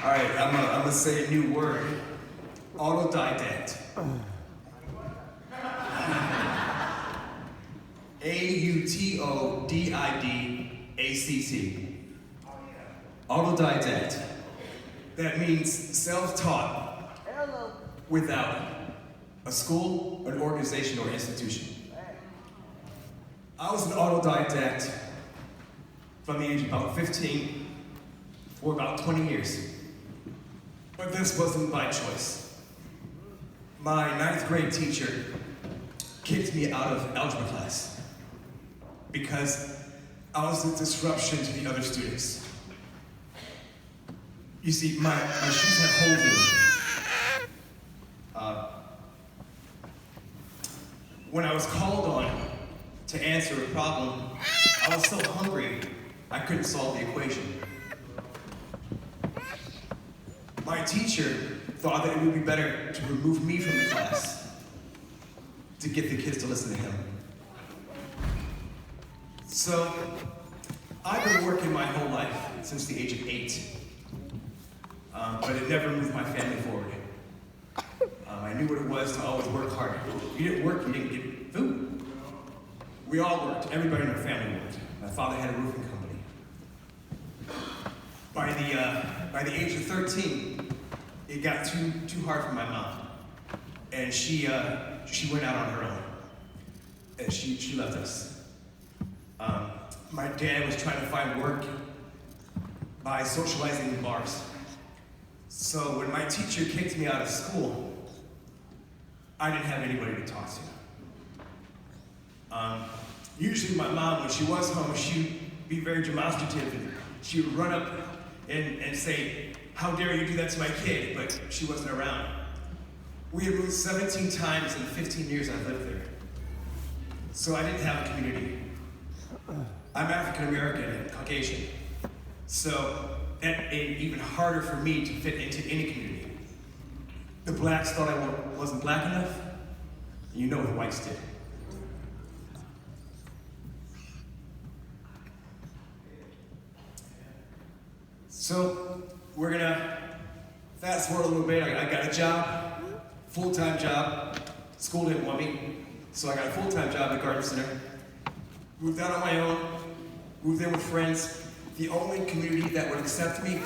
All right, I'm gonna say a new word. Autodidact. Autodidacct. Autodidact. That means self-taught without a school, an organization, or institution. I was an autodidact from the age of about 15 for about 20 years. But this wasn't by choice. My 9th grade teacher kicked me out of algebra class because I was a disruption to the other students. You see, my shoes had holes in them. When I was called on to answer a problem, I was so hungry, I couldn't solve the equation. My teacher thought that it would be better to remove me from the class to get the kids to listen to him. So, I've been working my whole life since the age of 8. But it never moved my family forward. I knew what it was to always work hard. If you didn't work, you didn't get food. We all worked. Everybody in our family worked. My father had a roofing company. By the age of 13, it got too hard for my mom, and she went out on her own, and she left us. My dad was trying to find work by socializing in bars. So when my teacher kicked me out of school, I didn't have anybody to talk to. Usually my mom, when she was home, she'd be very demonstrative, and she would run up and say, "How dare you do that to my kid?" But she wasn't around. We had moved 17 times in the 15 years I lived there. So I didn't have a community. I'm African American and Caucasian. So it made it even harder for me to fit into any community. The blacks thought I wasn't black enough, and you know what the whites did. So we're gonna fast forward a little bit. I got a job, full-time job. School didn't want me, so I got a full-time job at Garden Center. Moved out on my own, moved in with friends. The only community that would accept me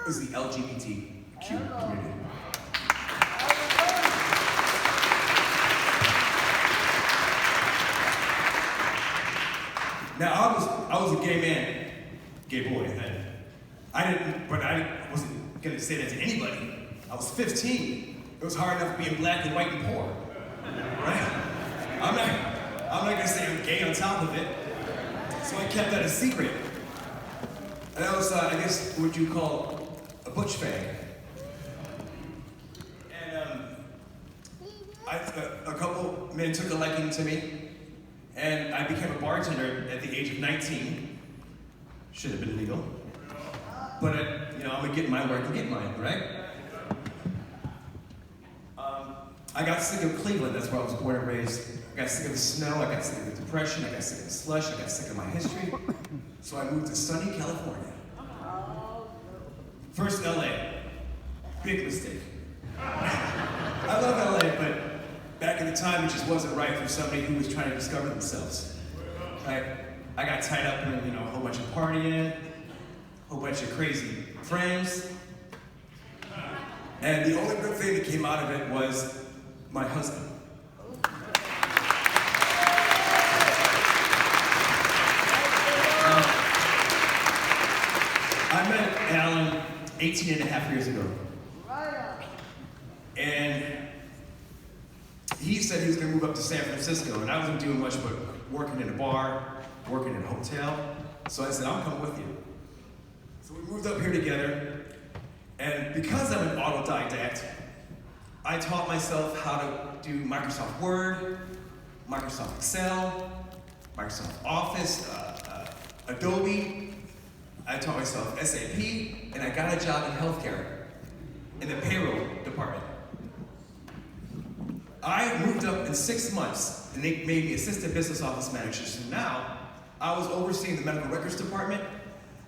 was the LGBTQ community. Now, I was a gay man, gay boy then. I wasn't gonna say that to anybody. I was 15. It was hard enough being black and white and poor, right? I'm not gonna say I'm gay on top of it. So I kept that a secret. And I was, I guess, what you call a butch fag. And a couple men took a liking to me, and I became a bartender at the age of 19. Should have been legal. But, I'm gonna get my work and get mine, right? I got sick of Cleveland, that's where I was born and raised. I got sick of the snow, I got sick of the depression, I got sick of the slush, I got sick of my history. So I moved to sunny California. First, LA. Big mistake. I love LA, but back in the time, it just wasn't right for somebody who was trying to discover themselves. Right? I got tied up in, a whole bunch of partying, a whole bunch of crazy friends. And the only good thing that came out of it was my husband. I met Alan 18 and a half years ago. And he said he was gonna move up to San Francisco, and I wasn't doing much but working in a bar, working in a hotel. So I said, I'll come with you. So we moved up here together, and because I'm an autodidact, I taught myself how to do Microsoft Word, Microsoft Excel, Microsoft Office, Adobe. I taught myself SAP, and I got a job in healthcare, in the payroll department. I moved up in 6 months, and they made me assistant business office manager. So now, I was overseeing the medical records department,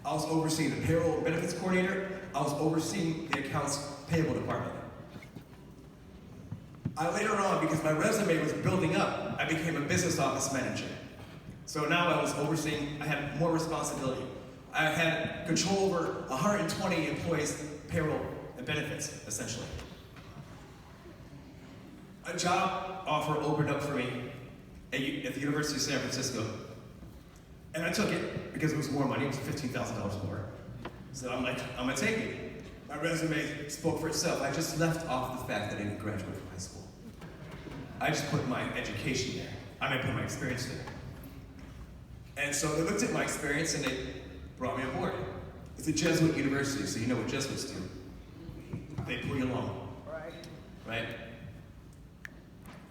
I I was overseeing the payroll and benefits coordinator. I was overseeing the accounts payable department. Later on, because my resume was building up, I became a business office manager. So now I was overseeing, I had more responsibility. I had control over 120 employees' payroll and benefits, essentially. A job offer opened up for me at the University of San Francisco. And I took it because it was more money, it was $15,000 more. So I'm like, I'm gonna take it. My resume spoke for itself. I just left off the fact that I didn't graduate from high school. I just put my education there. I put my experience there. And so they looked at my experience and they brought me on board. It's a Jesuit university, so you know what Jesuits do. They pull you along, right?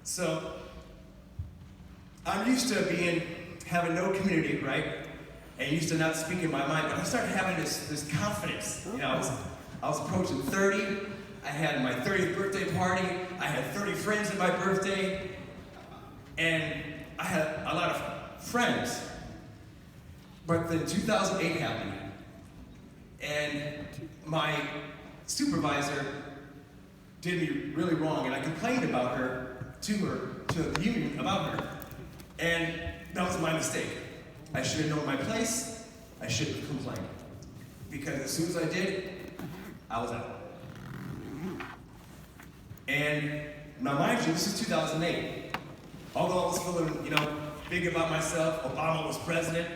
So I'm used to having no community, right? And used to not speaking my mind, but I started having this confidence. You know, I was approaching 30. I had my 30th birthday party. I had 30 friends at my birthday. And I had a lot of friends. But then 2008 happened. And my supervisor did me really wrong. And I complained about her, to the union about her. And that was my mistake. I should have known my place. I shouldn't have complained. Because as soon as I did, I was out. And now mind you, this is 2008. Although I was feeling, big about myself, Obama was president,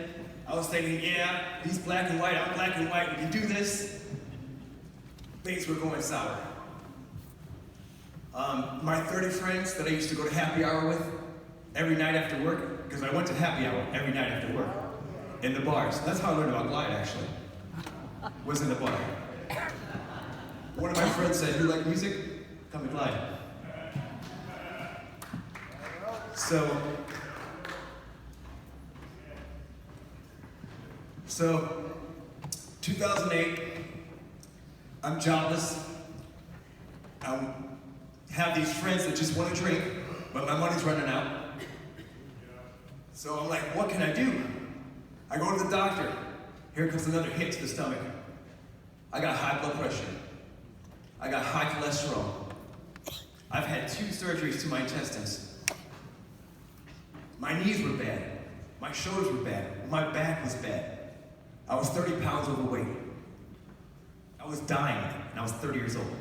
I was thinking, yeah, he's black and white, I'm black and white, we can do this. Things were going sour. My 30 friends that I used to go to happy hour with every night after work, because I went to happy hour every night after work, in the bars. That's how I learned about Glide, actually, was in the bar. One of my friends said, you like music? Come to Glide. So 2008, I'm jobless. I have these friends that just want to drink, but my money's running out. So I'm like, what can I do? I go to the doctor. Here comes another hit to the stomach. I got high blood pressure. I got high cholesterol. I've had 2 surgeries to my intestines. My knees were bad. My shoulders were bad. My back was bad. I was 30 pounds overweight. I was dying, and I was 30 years old.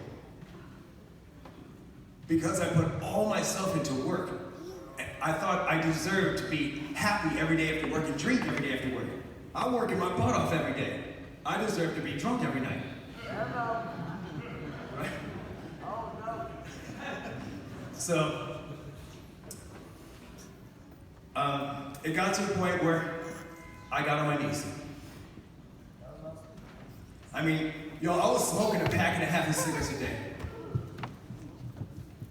Because I put all myself into work, I thought I deserved to be happy every day after work and drink every day after work. I'm working my butt off every day. I deserve to be drunk every night. Right? So, it got to the point where I got on my knees. I was smoking a pack and a half of cigarettes a day.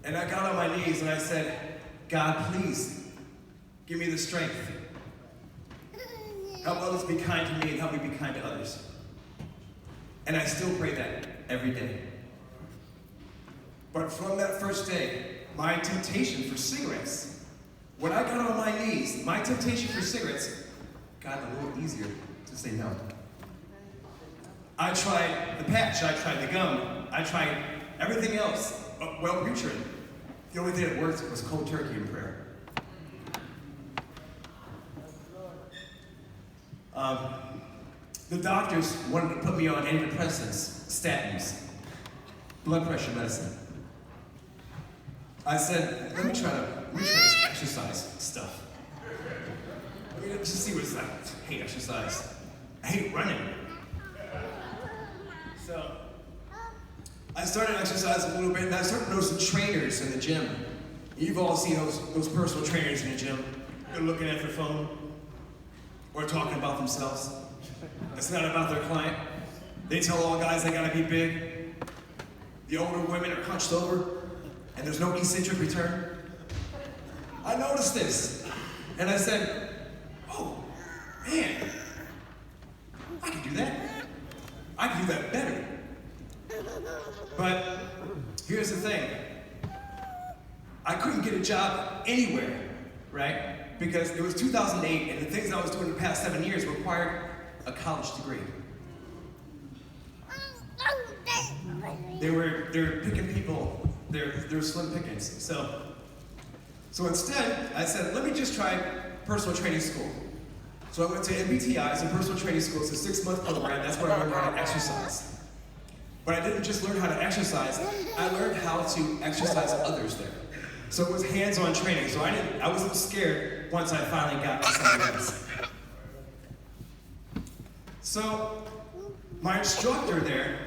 And I got on my knees and I said, God, please, give me the strength. Help others be kind to me and help me be kind to others. And I still pray that every day. But from that first day, my temptation for cigarettes, when I got on my knees, my temptation for cigarettes got a little easier to say no. I tried the patch, I tried the gum, I tried everything else. Well, Richard, the only thing that worked was cold turkey and prayer. The doctors wanted to put me on antidepressants, statins, blood pressure medicine. I said, let me try this exercise stuff. Let me just see what it's like. I hate exercise. I hate running. So, I started exercising a little bit, and I started noticing trainers in the gym. You've all seen those personal trainers in the gym. They're looking at their phone, or talking about themselves. It's not about their client. They tell all guys they gotta be big. The older women are hunched over, and there's no eccentric return. I noticed this, and I said, oh, man, I can do that. I can do that better. But here's the thing. I couldn't get a job anywhere, right? Because it was 2008, and the things I was doing the past 7 years required a college degree. They were picking people, they're slim pickings. So instead, I said, let me just try personal training school. So I went to MBTI, it's a personal training school, it's a 6-month program, that's where I learned how to exercise. But I didn't just learn how to exercise, I learned how to exercise others there. So it was hands-on training, so I wasn't scared once I finally got to something else. So my instructor there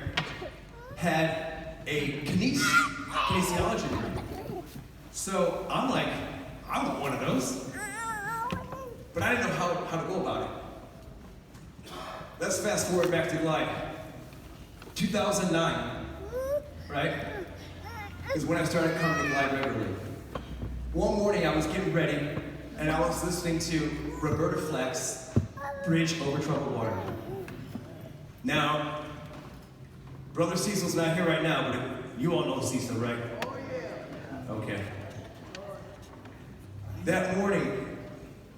had a kinesiology degree. So I'm like, I want one of those. But I didn't know how to go about it. Let's fast forward back to Glide. 2009, right, is when I started coming to Glide regularly. One morning I was getting ready, and I was listening to Roberta Flack's Bridge Over Troubled Water. Now, Brother Cecil's not here right now, but you all know Cecil, right? Oh, yeah. Okay. That morning,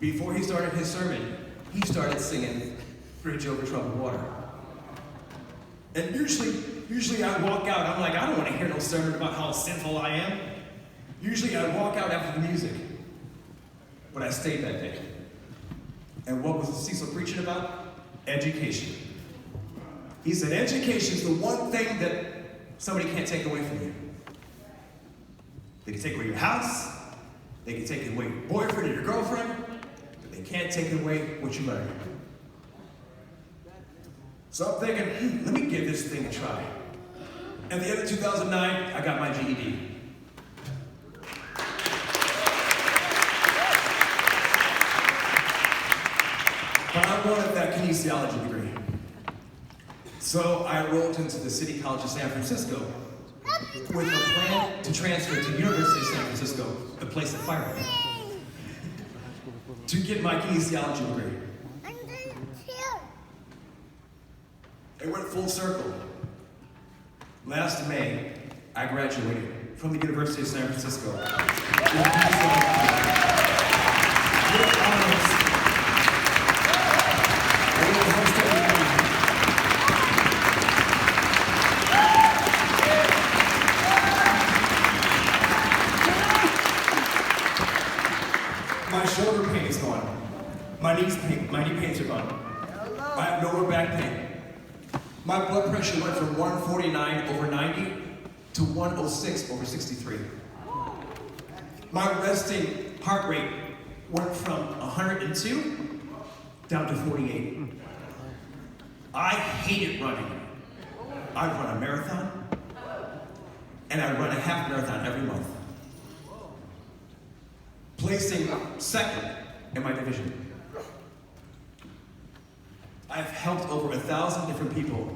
before he started his sermon, he started singing Bridge Over Troubled Water. And usually I walk out, I'm like, I don't want to hear no sermon about how sinful I am. Usually I walk out after the music. But I stayed that day. And what was Cecil preaching about? Education. He said, education is the one thing that somebody can't take away from you. They can take away your house, they can take away your boyfriend or your girlfriend, but they can't take away what you learned. So I'm thinking, let me give this thing a try. At the end of 2009, I got my GED. But I wanted that kinesiology degree. So I enrolled into the City College of San Francisco with a plan to transfer to University of San Francisco, the place that fired me, to get my kinesiology degree. It went full circle. Last May, I graduated from the University of San Francisco. My shoulder pain is gone. My knee pains are gone. I have no more back pain. My blood pressure went from 149/90 to 106/63. My resting heart rate went from 102 down to 48. I hated running. I run a marathon, and I run a half marathon every month, placing second in my division. I've helped over 1,000 different people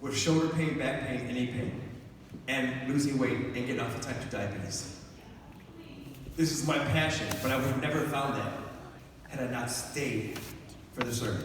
with shoulder pain, back pain, and knee pain, and losing weight and getting off of type 2 diabetes. This is my passion, but I would have never found that had I not stayed for the sermon.